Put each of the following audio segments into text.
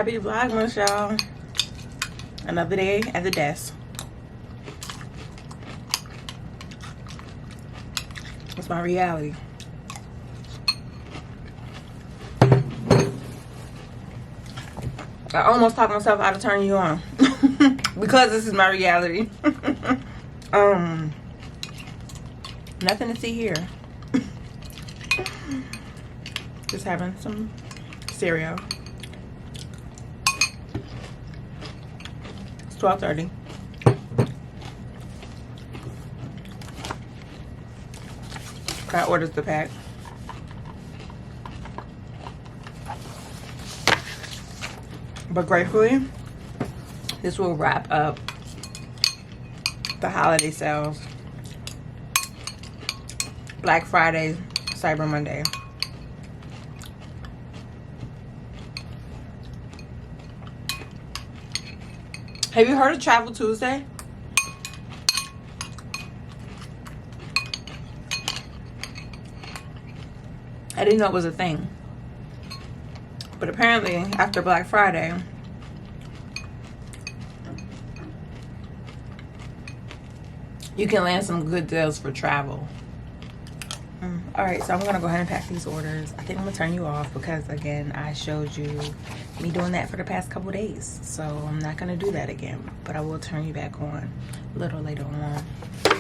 Happy Vlogmas, y'all. Another day at the desk. It's my reality. I almost talked myself out of turning you on. Because this is my reality. Nothing to see here. Just having some cereal. It's 12:30. I ordered the pack. But gratefully, this will wrap up the holiday sales. Black Friday, Cyber Monday. Have you heard of Travel Tuesday? I didn't know it was a thing. But apparently, after Black Friday, you can land some good deals for travel. Alright, so I'm going to go ahead and pack these orders. I think I'm going to turn you off because, again, I showed you me doing that for the past couple days. So I'm not going to do that again. But I will turn you back on a little later on.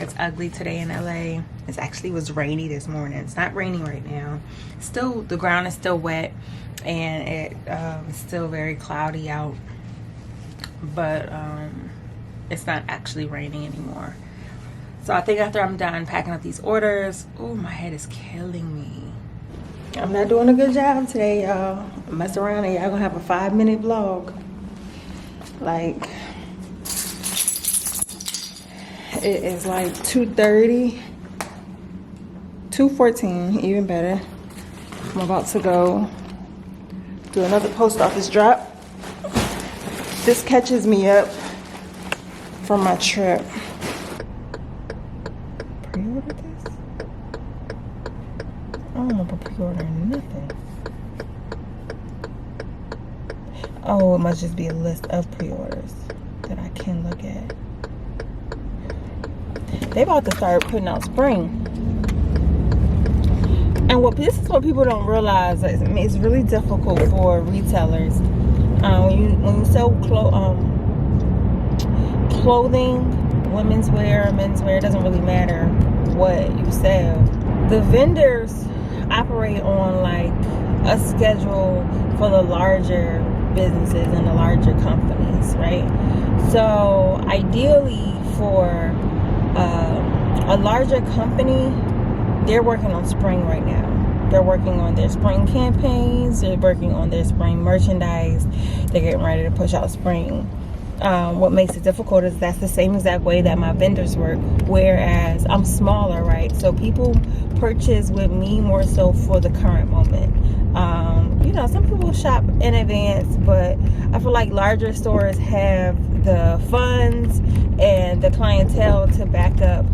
It's ugly today in LA. It actually was rainy this morning. It's not raining right now. Still, the ground is still wet. And it's still very cloudy out. But it's not actually raining anymore. So I think after I'm done packing up these orders, oh, my head is killing me. I'm not doing a good job today, y'all. Mess around and y'all gonna have a 5-minute vlog. Like, it is like 2:30, 2:14, even better. I'm about to go do another post office drop. This catches me up from my trip. Pre-order this? I don't know about pre-ordering nothing. Oh, it must just be a list of pre-orders that I can look at. They about to start putting out spring. And this is what people don't realize. It's really difficult for retailers. When you sell clothing, women's wear, men's wear, it doesn't really matter what you sell. The vendors operate on like a schedule for the larger businesses and the larger companies, right? So ideally for a larger company, they're working on spring right now. They're working on their spring campaigns. They're working on their spring merchandise. They're getting ready to push out spring. What makes it difficult is that's the same exact way that my vendors work, whereas I'm smaller, right? So people purchase with me more so for the current moment. You know, some people shop in advance, but I feel like larger stores have the funds and the clientele to back up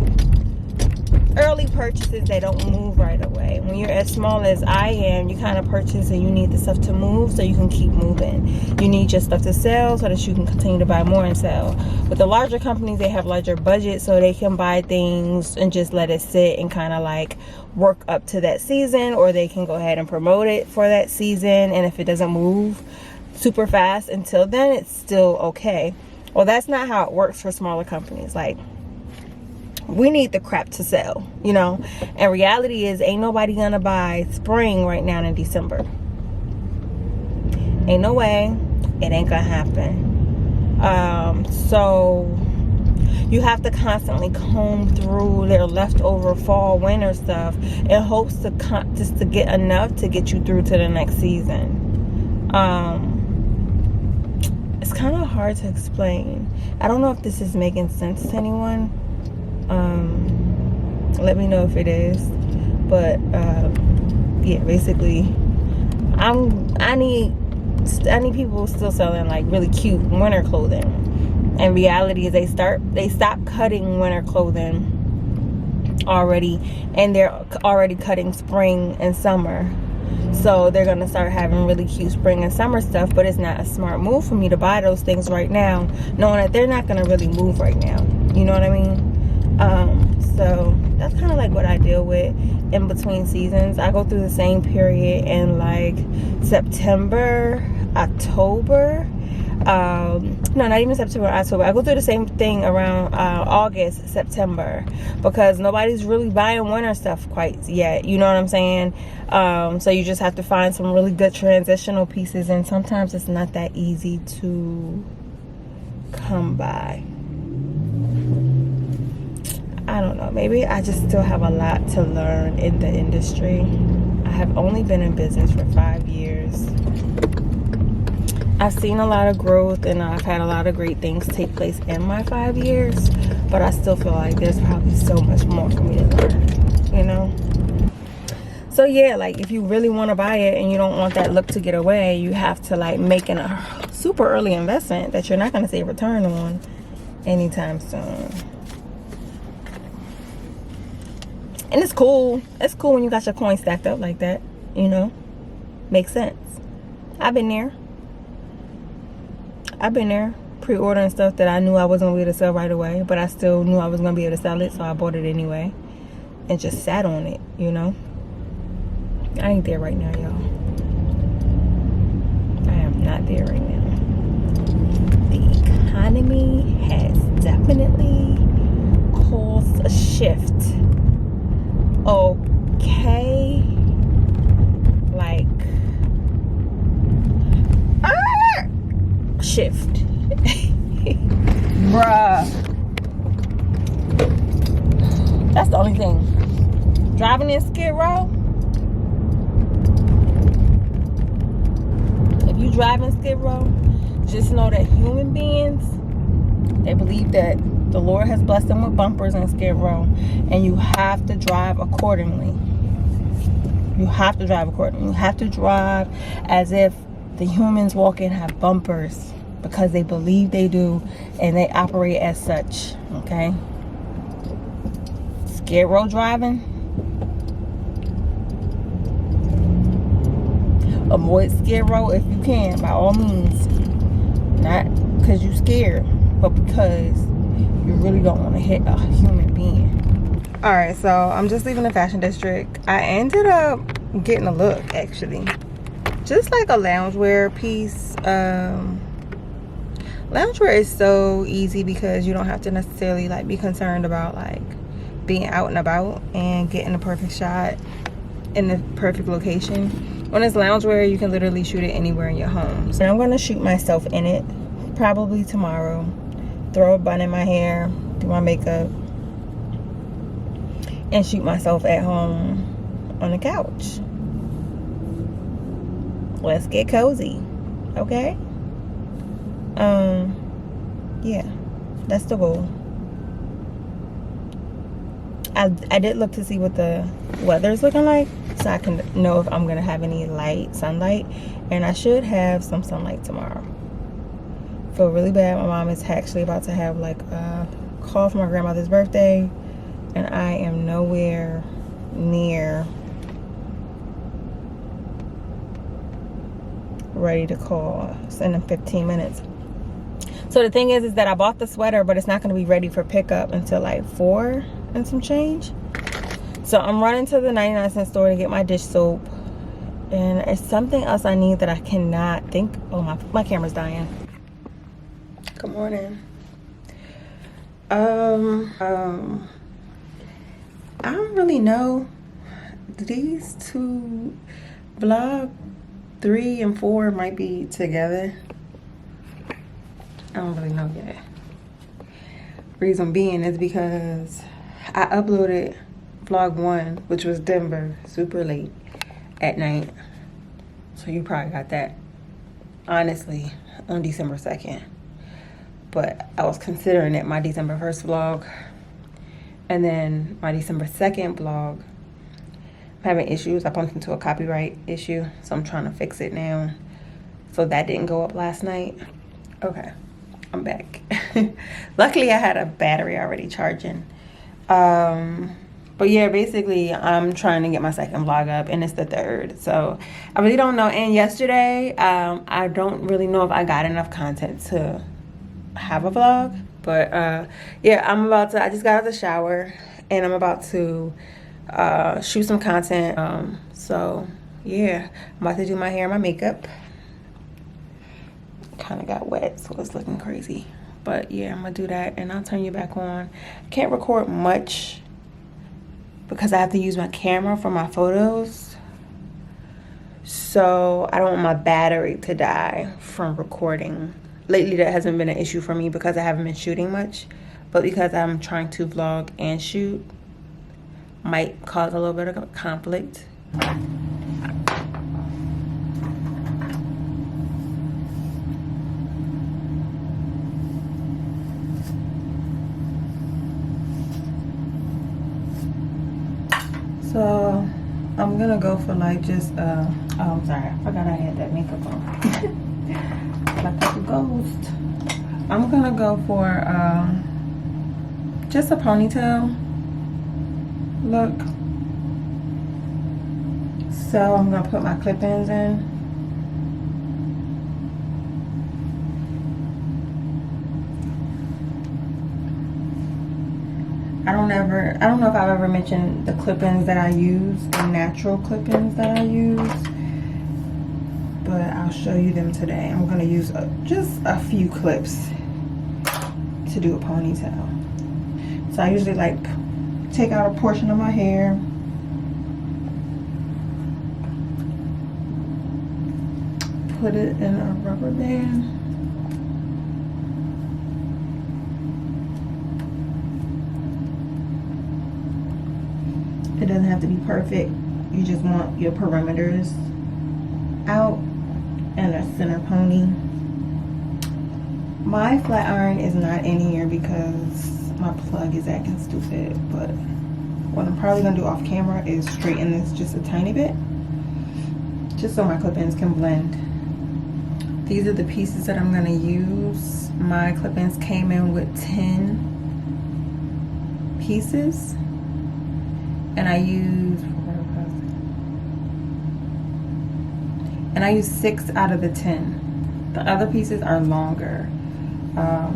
early purchases that don't move right away. When you're as small as I am, you kind of purchase and you need the stuff to move so you can keep moving. You need your stuff to sell so that you can continue to buy more and sell. But the larger companies, they have larger budgets so they can buy things and just let it sit and kind of like work up to that season, or they can go ahead and promote it for that season, and if it doesn't move super fast until then, it's still okay. Well, that's not how it works for smaller companies. Like, we need the crap to sell, you know. And reality is, ain't nobody gonna buy spring right now in December. Ain't no way. It ain't gonna happen. So you have to constantly comb through their leftover fall winter stuff in hopes to just to get enough to get you through to the next season. It's kind of hard to explain. I don't know if this is making sense to anyone. Let me know if it is. But yeah, basically I need people still selling like really cute winter clothing. And reality is they stop cutting winter clothing already, and they're already cutting spring and summer. So they're gonna start having really cute spring and summer stuff, but it's not a smart move for me to buy those things right now, knowing that they're not gonna really move right now. You know what I mean? So that's kind of like what I deal with in between seasons. I go through the same period in like September, October. No, not even September, October. I go through the same thing around August, September, because nobody's really buying winter stuff quite yet. You know what I'm saying? So you just have to find some really good transitional pieces, and sometimes it's not that easy to come by. I don't know, maybe I just still have a lot to learn in the industry. I have only been in business for 5 years. I've seen a lot of growth, and I've had a lot of great things take place in my 5 years, but I still feel like there's probably so much more for me to learn, you know? So yeah, like if you really want to buy it and you don't want that look to get away, you have to like make a super early investment that you're not going to see a return on anytime soon. And it's cool. It's cool when you got your coins stacked up like that, you know? Makes sense. I've been there. Pre-ordering stuff that I knew I wasn't going to be able to sell right away, but I still knew I was going to be able to sell it, so I bought it anyway. And just sat on it, you know? I ain't there right now, y'all. I am not there right now. The economy has definitely caused a shift. Okay, like shift. Bruh, that's the only thing. Driving in Skid Row, if you drive in Skid Row, just know that human beings, they believe that the Lord has blessed them with bumpers in Skid Row, and you have to drive accordingly. You have to drive accordingly. You have to drive as if the humans walking have bumpers, because they believe they do, and they operate as such. Okay? Skid Row driving, avoid Skid Row if you can, by all means. Not because you're scared, but because you really don't want to hit a human being. All right, so I'm just leaving the fashion district. I ended up getting a look, actually, just like a loungewear piece. Loungewear is so easy because you don't have to necessarily like be concerned about like being out and about and getting the perfect shot in the perfect location. When it's loungewear, you can literally shoot it anywhere in your home. So I'm going to shoot myself in it probably tomorrow. Throw a bun in my hair, do my makeup, and shoot myself at home on the couch. Let's get cozy, okay? Yeah, that's the goal. I did look to see what the weather's looking like, so I can know if I'm gonna have any sunlight, and I should have some sunlight tomorrow. Feel really bad. My mom is actually about to have like a call for my grandmother's birthday, and I am nowhere near ready to call. It's in 15 minutes. So the thing is that I bought the sweater, but it's not going to be ready for pickup until like 4 and some change. So I'm running to the 99-cent store to get my dish soap, and it's something else I need that I cannot think. Oh, my camera's dying. Good morning. I don't really know. These two, vlog 3 and 4 might be together. I don't really know yet. Reason being is because I uploaded vlog 1, which was Denver, super late at night. So you probably got that, honestly, on December 2nd. But I was considering it my December 1st vlog. And then my December 2nd vlog, I'm having issues. I bumped into a copyright issue, so I'm trying to fix it now. So that didn't go up last night. Okay, I'm back. Luckily, I had a battery already charging. But yeah, basically, I'm trying to get my second vlog up, and it's the 3rd. So I really don't know. And yesterday, I don't really know if I got enough content to have a vlog. But yeah, I just got out of the shower, and I'm about to shoot some content. So yeah, I'm about to do my hair and my makeup. Kind of got wet, so it's looking crazy. But yeah, I'm gonna do that, and I'll turn you back on. I can't record much because I have to use my camera for my photos. So I don't want my battery to die from recording. Lately that hasn't been an issue for me because I haven't been shooting much. But because I'm trying to vlog and shoot, might cause a little bit of conflict. So I'm gonna go for like just oh, I'm sorry, I forgot I had that makeup on. Like a ghost. I'm gonna go for just a ponytail look. So I'm gonna put my clip-ins in. I don't know if I've ever mentioned the clip-ins that I use, the natural clip-ins that I use, but I'll show you them today. I'm gonna use just a few clips to do a ponytail. So I usually like take out a portion of my hair, put it in a rubber band. It doesn't have to be perfect. You just want your perimeters out and a center pony. My flat iron is not in here because my plug is acting stupid, but what I'm probably gonna do off camera is straighten this just a tiny bit, just so my clip-ins can blend. These are the pieces that I'm gonna use. My clip-ins came in with 10 pieces. And I use 6 out of the 10. The other pieces are longer. I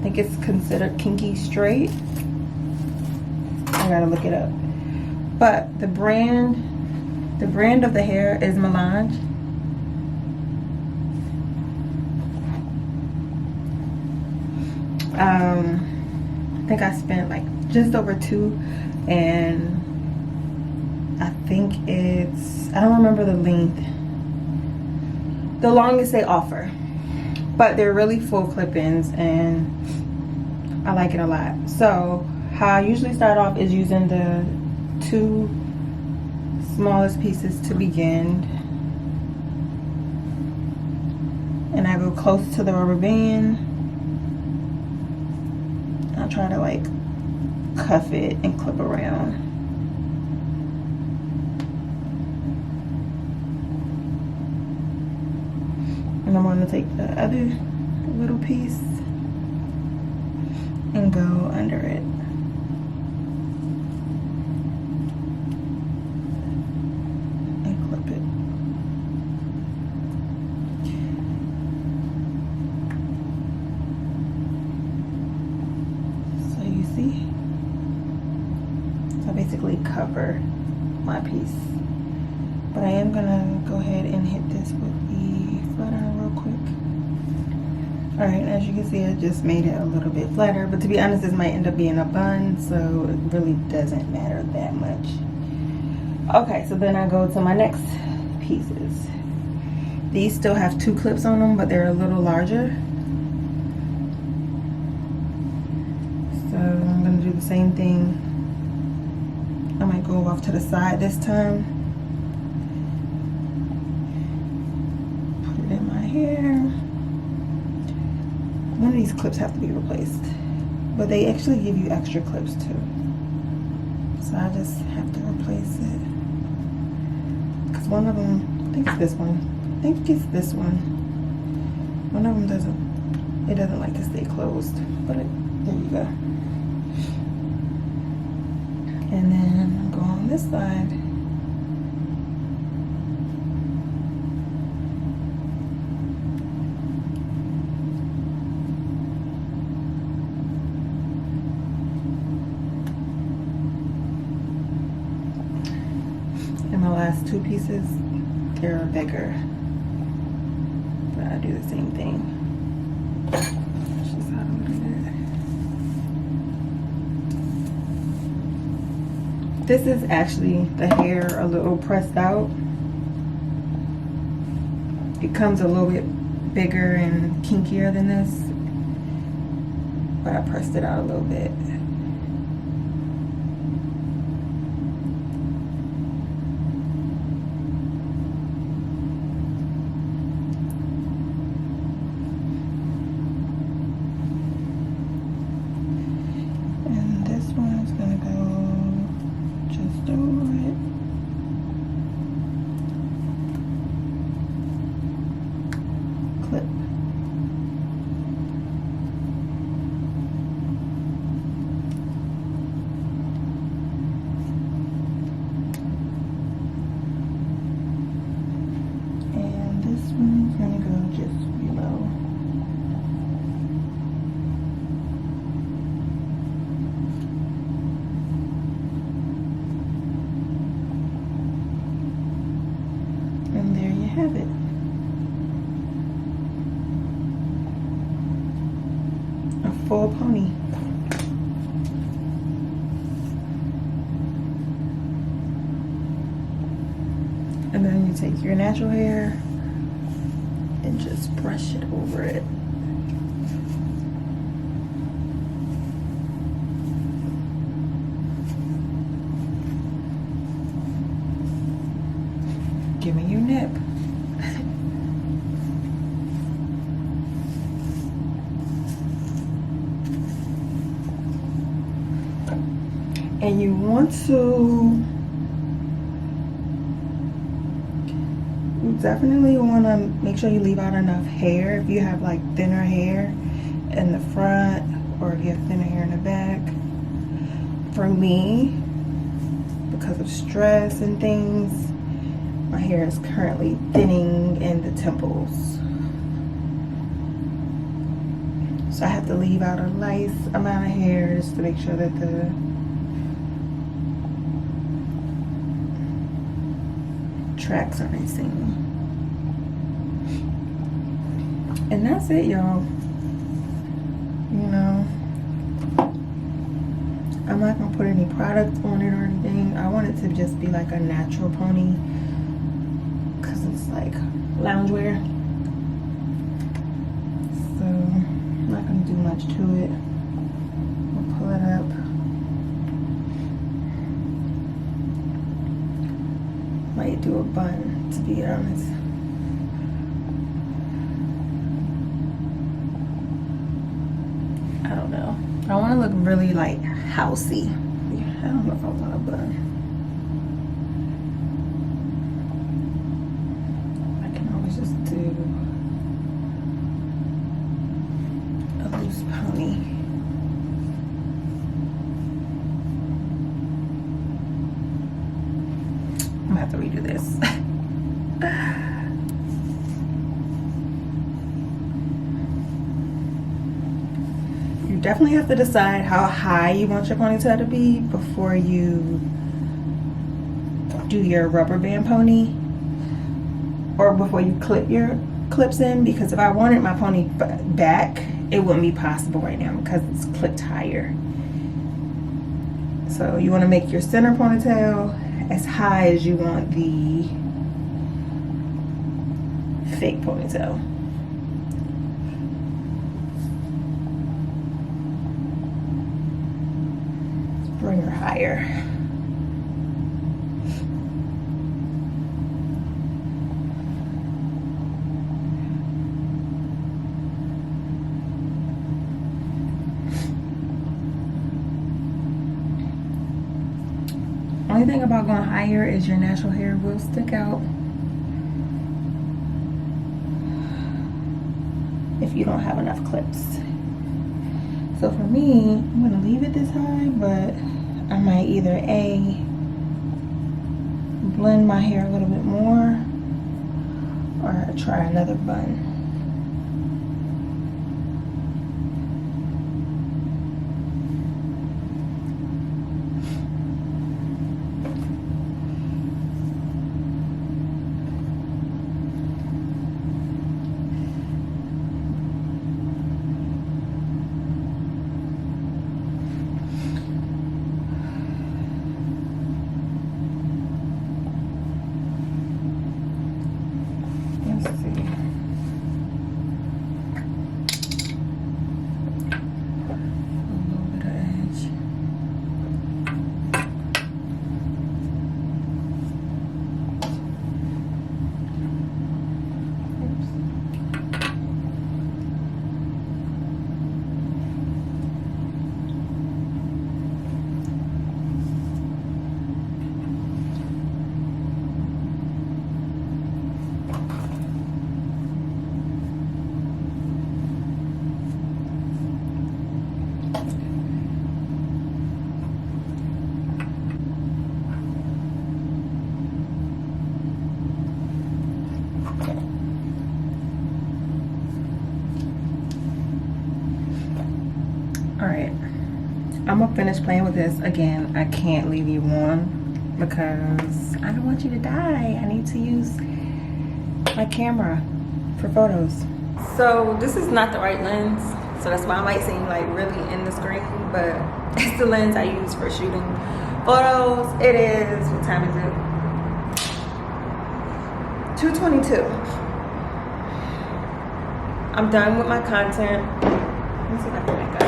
think it's considered Kinky straight. I gotta look it up. But the brand of the hair is Melange. I think I spent like just over 2, and I think I don't remember the length, the longest they offer, but they're really full clip-ins and I like it a lot. So how I usually start off is using the 2 smallest pieces to begin, and I go close to the rubber band. I'll try to like cuff it and clip around. And I'm going to take the other little piece and go under it. And clip it. So you see? So basically cover my piece. But I am gonna go ahead and hit this with the flat iron real quick. Alright, as you can see, I just made it a little bit flatter, but to be honest, this might end up being a bun, so it really doesn't matter that much. Okay, so then I go to my next pieces. These still have 2 clips on them, but they're a little larger. So I'm gonna do the same thing. I might go off to the side this time. Put it in my hair. One of these clips have to be replaced, but they actually give you extra clips too. So I just have to replace it. Because one of them, I think it's this one. I think it's this one. One of them doesn't like to stay closed, but there you go. this side. And my last two pieces, they're bigger. But I do the same thing. Just how to look at it. This is actually the hair a little pressed out. It comes a little bit bigger and kinkier than this, but I pressed it out a little bit. And this one is gonna go just over it. Clip. And this one's gonna go just below. And there you have it. A full pony. And then you take your natural hair and just brush it over it. Give me your nip. And you want to, you definitely want to make sure you leave out enough hair. If you have like thinner hair in the front, or if you have thinner hair in the back. For me, because of stress and things, my hair is currently thinning in the temples. So I have to leave out a nice amount of hair just to make sure that the tracks are missing. And that's it, y'all. You know, I'm not gonna put any product on it or anything. I want it to just be like a natural pony, because it's like loungewear. So I'm not gonna do much to it. We'll pull it up. Might do a bun, to be honest. I don't know. I want to look really like housey. I don't know if I want a bun. I can always just do a loose pony. I'm gonna have to redo this. You definitely have to decide how high you want your ponytail to be before you do your rubber band pony, or before you clip your clips in, because if I wanted my pony back, it wouldn't be possible right now because it's clipped higher. So you want to make your center ponytail as high as you want the fake ponytail. Bring her higher. Only thing about going higher is your natural hair will stick out if you don't have enough clips. So for me, I'm gonna leave it this high, but I might either A, blend my hair a little bit more, or try another bun. Alright, I'm gonna finish playing with this. Again, I can't leave you on because I don't want you to die. I need to use my camera for photos. So this is not the right lens, so that's why I might seem like really in the screen, but it's the lens I use for shooting photos. It is, what time is it? 2:22. I'm done with my content. Let me see if I can make up.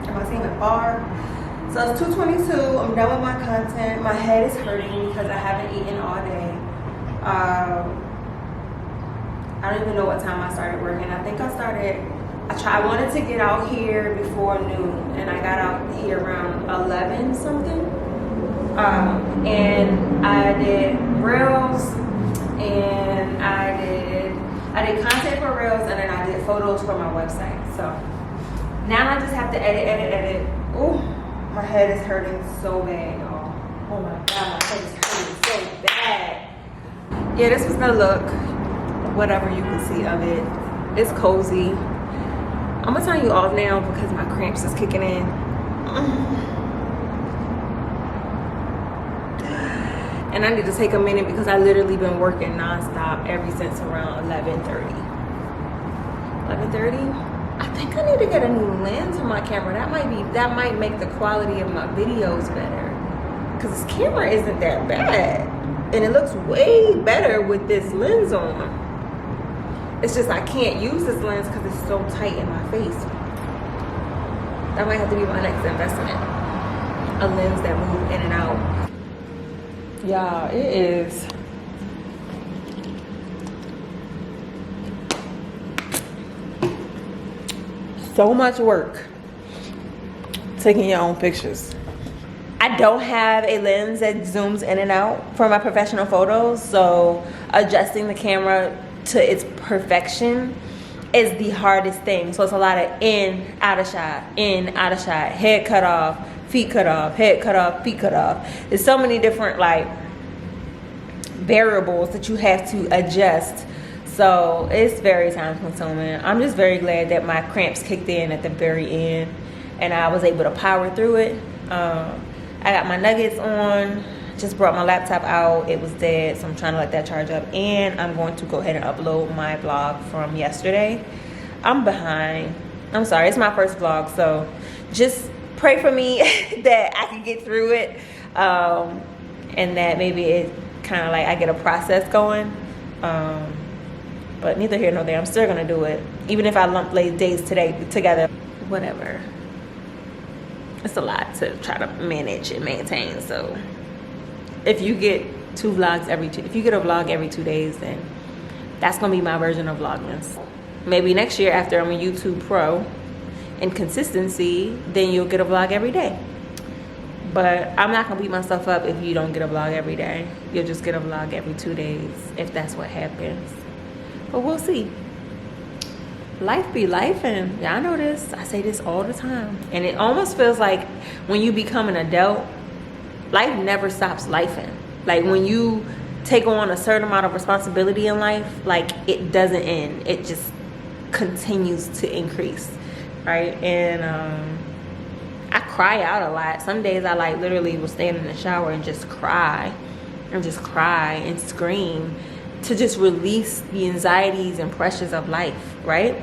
Am I seeing a bar? So it's 2:22. I'm done with my content. My head is hurting because I haven't eaten all day. I don't even know what time I started working. I think I wanted to get out here before noon, and I got out here around 11 something. And I did reels, and I did content for reels, and then I did photos for my website. So now I just have to edit. Ooh, my head is hurting so bad, y'all. Oh my god, my head is hurting so bad. Yeah, this was the look. Whatever you can see of it. It's cozy. I'm gonna turn you off now because my cramps is kicking in. And I need to take a minute because I literally been working nonstop ever since around 11:30. 11:30? I think I need to get a new lens on my camera. That might make the quality of my videos better. Because this camera isn't that bad. And it looks way better with this lens on. It's just I can't use this lens because it's so tight in my face. That might have to be my next investment. A lens that moves in and out. Y'all, it is so much work taking your own pictures. I don't have a lens that zooms in and out for my professional photos, so adjusting the camera to its perfection is the hardest thing. So it's a lot of in, out of shot, head cut off, feet cut off, head cut off, feet cut off. There's so many different like variables that you have to adjust. So it's very time consuming. I'm just very glad that my cramps kicked in at the very end and I was able to power through it. I got my nuggets on, just brought my laptop out. It was dead, so I'm trying to let that charge up. And I'm going to go ahead and upload my vlog from yesterday. I'm behind. I'm sorry, it's my first vlog, so just pray for me that I can get through it. And that maybe it kind of like I get a process going. But neither here nor there. I'm still gonna do it. Even if I lump late days together. Whatever. It's a lot to try to manage and maintain. So if you get if you get a vlog every 2 days, then that's gonna be my version of Vlogmas. Maybe next year after I'm a YouTube pro and consistency, then you'll get a vlog every day. But I'm not gonna beat myself up if you don't get a vlog every day. You'll just get a vlog every 2 days if that's what happens. But we'll see. life be life, and y'all know this. I say this all the time, and it almost feels like when you become an adult, life never stops lifing. Like when you take on a certain amount of responsibility in life, like it doesn't end. It just continues to increase, right? And I cry out a lot. Some days I like literally will stand in the shower and just cry and scream to just release the anxieties and pressures of life, right?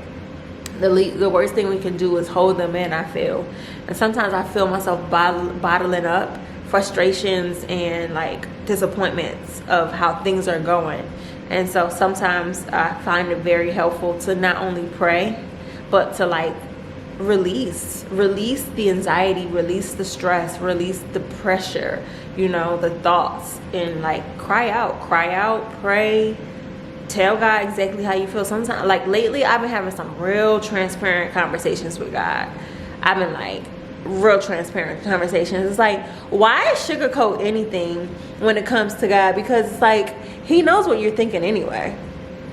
The worst thing we can do is hold them in, I feel. And sometimes I feel myself bottling up frustrations and like disappointments of how things are going. And so sometimes I find it very helpful to not only pray, but to like release the anxiety, release the stress, release the pressure, you know, the thoughts, and like cry out, pray, tell God exactly how you feel. Sometimes, like lately, I've been having some real transparent conversations with God. I've been like real transparent conversations. It's like, why sugarcoat anything when it comes to God? Because it's like he knows what you're thinking anyway.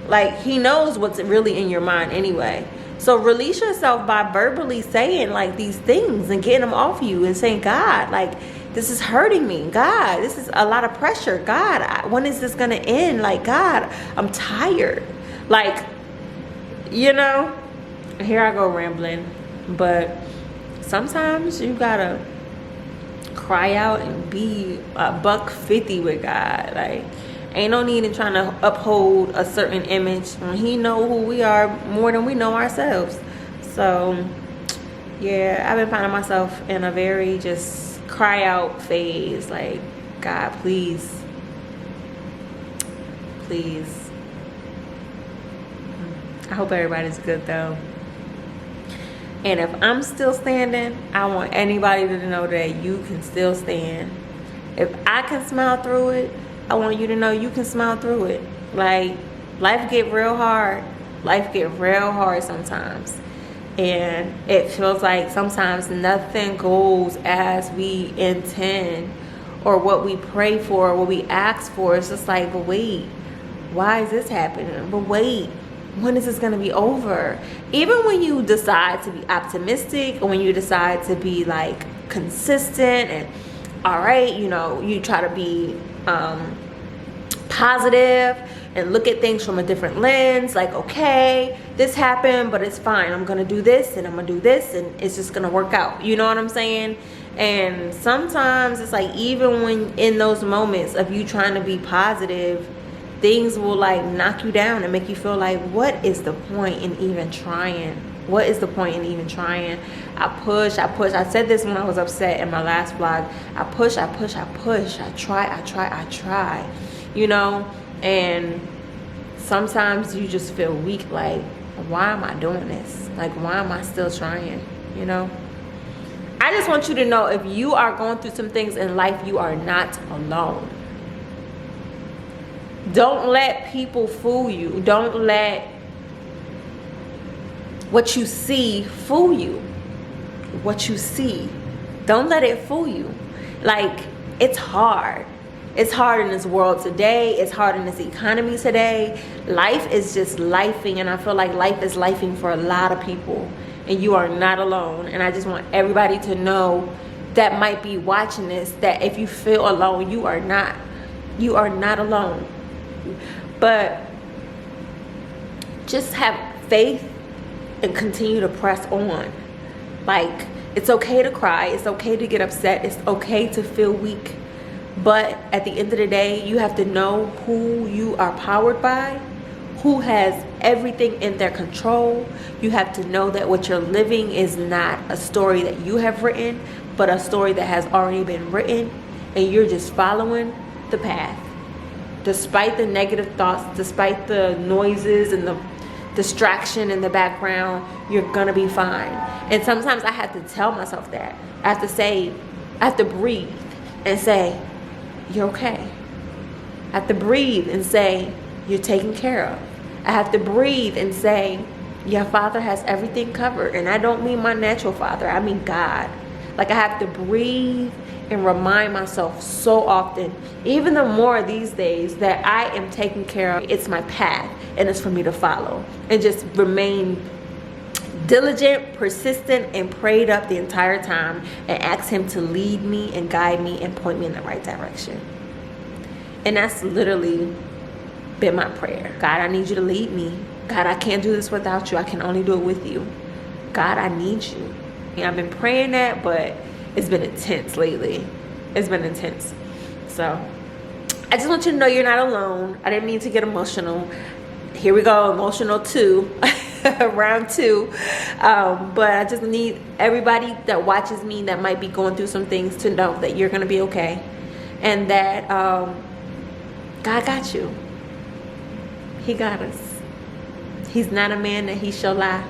Like he knows what's really in your mind anyway. So release yourself by verbally saying like these things and getting them off you and saying, God, like this is hurting me. God, this is a lot of pressure. God, when is this gonna end? Like, God, I'm tired. Like, you know, here I go rambling, but sometimes you gotta cry out and be a $150 with God. Like, ain't no need in trying to uphold a certain image when he know who we are more than we know ourselves. So yeah, I've been finding myself in a very just cry out phase. Like, God, please. I hope everybody's good though. And if I'm still standing, I want anybody to know that you can still stand. If I can smile through it, I want you to know you can smile through it. Like, life get real hard. Life get real hard sometimes. And it feels like sometimes nothing goes as we intend or what we pray for or what we ask for. It's just like, but wait, why is this happening? But wait, when is this going to be over? Even when you decide to be optimistic or when you decide to be like consistent and all right, you know, you try to be positive and look at things from a different lens, like, okay, this happened, but it's fine. I'm gonna do this and I'm gonna do this and it's just gonna work out. You know what I'm saying? And sometimes it's like, even when in those moments of you trying to be positive, things will like knock you down and make you feel like, what is the point in even trying? What is the point in even trying? I push. I said this when I was upset in my last vlog. I push. I try. You know? And sometimes you just feel weak. Like, why am I doing this? Like, why am I still trying? You know? I just want you to know, if you are going through some things in life, you are not alone. Don't let people fool you. Don't let what you see fool you. What you see, don't let it fool you. Like, it's hard. It's hard in this world today. It's hard in this economy today. Life is just lifing, and I feel like life is lifing for a lot of people, and you are not alone. And I just want everybody to know that might be watching this, that if you feel alone, you are not alone. But just have faith and continue to press on. Like, it's okay to cry, it's okay to get upset, it's okay to feel weak, but at the end of the day, you have to know who you are powered by, who has everything in their control. You have to know that what you're living is not a story that you have written, but a story that has already been written, and you're just following the path. Despite the negative thoughts, despite the noises and the distraction in the background, you're gonna be fine. And sometimes I have to tell myself that. I have to breathe and say, you're okay. I have to breathe and say, you're taken care of. I have to breathe and say, your Father has everything covered. And I don't mean my natural father, I mean God. Like, I have to breathe and remind myself so often, even the more these days, that I am taken care of. It's my path and it's for me to follow and just remain diligent, persistent, and prayed up the entire time and asked him to lead me and guide me and point me in the right direction. And that's literally been my prayer. God, I need you to lead me. God, I can't do this without you. I can only do it with you. God, I need you. And I've been praying that, but it's been intense lately. It's been intense. So I just want you to know you're not alone. I didn't mean to get emotional. Here we go, emotional too. Round 2. But I just need everybody that watches me that might be going through some things to know that you're going to be okay. And that God got you. He got us. He's not a man that he shall lie.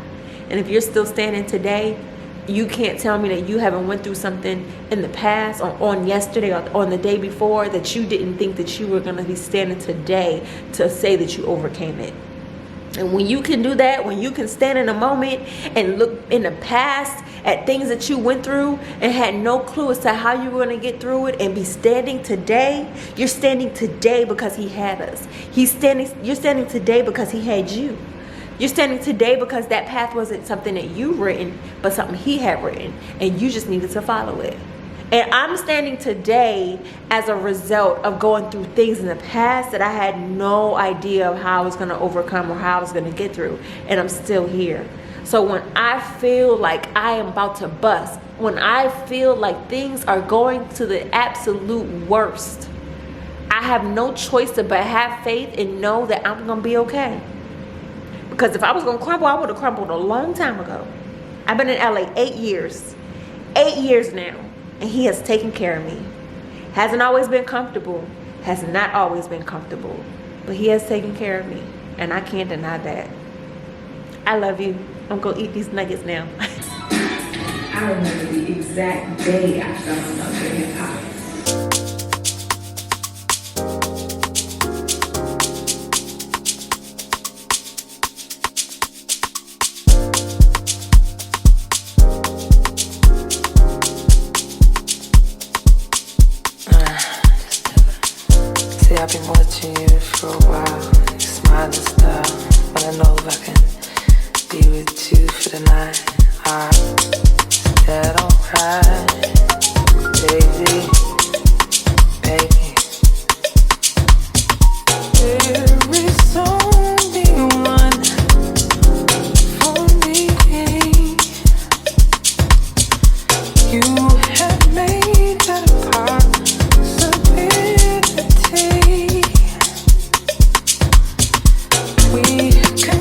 And if you're still standing today, you can't tell me that you haven't went through something in the past or on yesterday or on the day before that you didn't think that you were going to be standing today to say that you overcame it. And when you can do that, when you can stand in a moment and look in the past at things that you went through and had no clue as to how you were going to get through it and be standing today, you're standing today because he had us. You're standing today because he had you. You're standing today because that path wasn't something that you written, but something he had written, and you just needed to follow it. And I'm standing today as a result of going through things in the past that I had no idea of how I was going to overcome or how I was going to get through, and I'm still here. So when I feel like I am about to bust, when I feel like things are going to the absolute worst, I have no choice but have faith and know that I'm going to be okay. Because if I was going to crumble, I would have crumbled a long time ago. I've been in LA 8 years. 8 years now. And he has taken care of me. Hasn't always been comfortable. Has not always been comfortable. But he has taken care of me. And I can't deny that. I love you. I'm going to eat these nuggets now. I remember the exact day I fell in love with hip hop. I've been watching you for a while. You smile and stuff. Wanna know if I can be with you for the night. Is that alright, baby? Baby. There is only one for me. You have made that a possibility. We can